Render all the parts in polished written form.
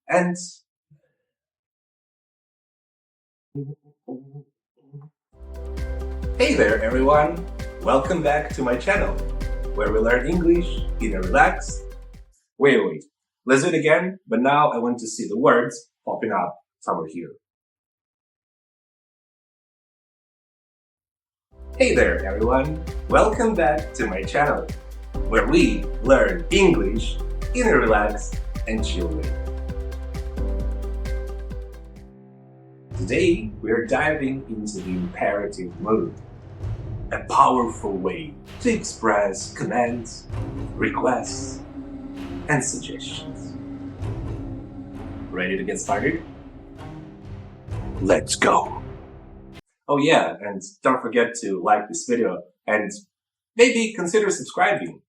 And hey there everyone! Welcome back to my channel, where we learn English in a relaxed... Wait, let's do it again, but now I want to see the words popping up somewhere here. Hey there everyone! Welcome back to my channel, where we learn English in a relaxed and chill way. Today, we're diving into the imperative mood, a powerful way to express commands, requests, and suggestions. Ready to get started? Let's go! Oh yeah, and don't forget to like this video and maybe consider subscribing.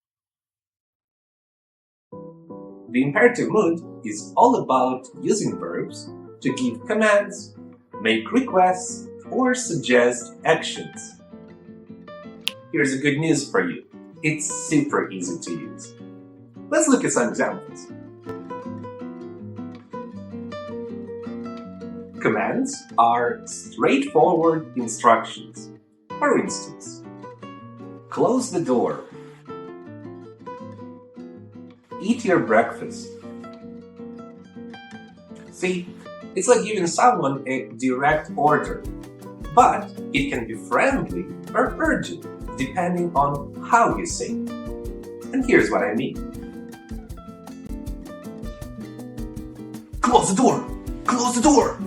The imperative mood is all about using verbs to give commands, make requests, or suggest actions. Here's the good news for you. It's super easy to use. Let's look at some examples. Commands are straightforward instructions. For instance, close the door. Eat your breakfast. See, it's like giving someone a direct order, but it can be friendly or urgent, depending on how you say it. And here's what I mean. Close the door! Close the door!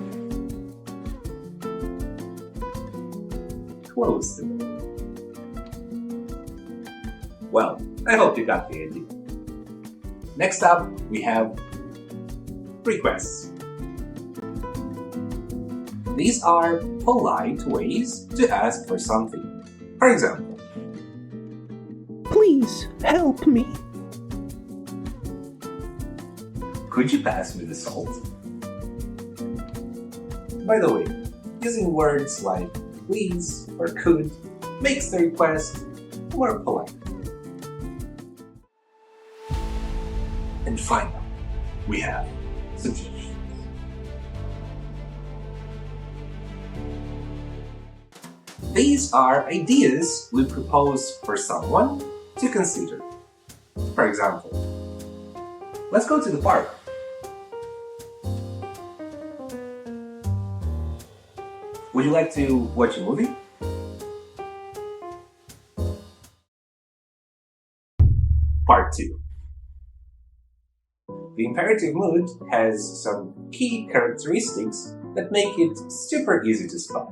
Close the door. Well, I hope you got the idea. Next up, we have requests. These are polite ways to ask for something. For example, please help me. Could you pass me the salt? By the way, using words like please or could makes the request more polite. And finally, we have suggestions. These are ideas we propose for someone to consider. For example, let's go to the park. Would you like to watch a movie? Part 2. The imperative mood has some key characteristics that make it super easy to spot.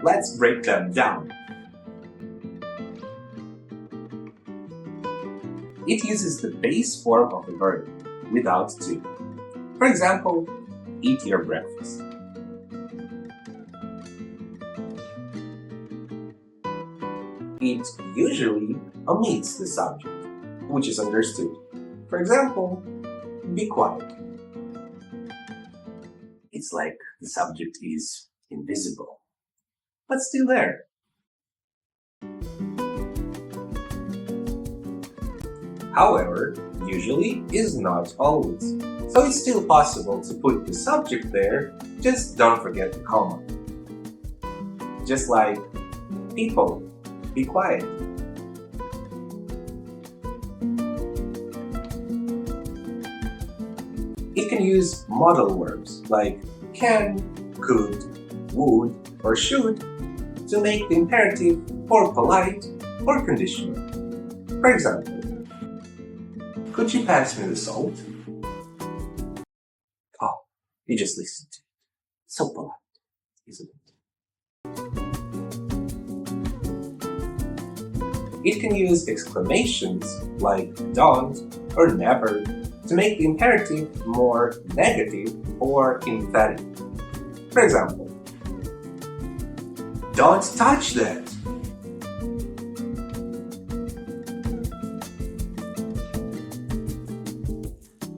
Let's break them down. It uses the base form of the verb without to. For example, eat your breakfast. It usually omits the subject, which is understood. For example, be quiet. It's like the subject is invisible, but still there. However, usually is not always, so it's still possible to put the subject there, just don't forget the comma. Just like people, be quiet. It can use modal verbs like can, could, would, or should to make the imperative or polite or conditional. For example, could you pass me the salt? Oh, you just listened to it. So polite, isn't it? It can use exclamations like don't or never to make the imperative more negative or emphatic. For example, don't touch that.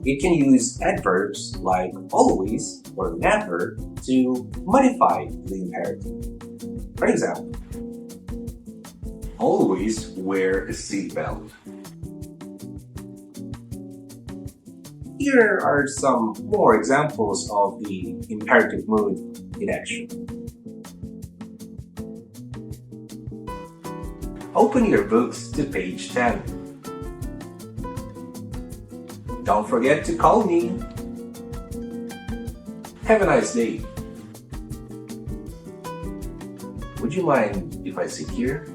It can use adverbs like always or never to modify the imperative. For example, always wear a seatbelt. Here are some more examples of the imperative mood in action. Open your books to page 10. Don't forget to call me. Have a nice day. Would you mind if I sit here?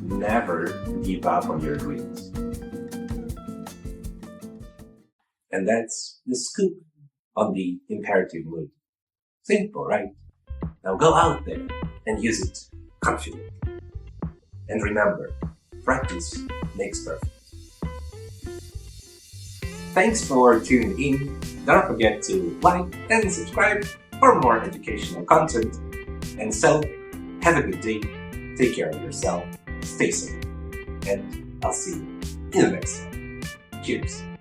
Never give up on your dreams. And that's the scoop on the imperative mood. Simple, right? Now go out there and use it confidently. And remember, practice makes perfect. Thanks for tuning in. Don't forget to like and subscribe for more educational content. And so, have a good day, take care of yourself, stay safe, and I'll see you in the next one. Cheers!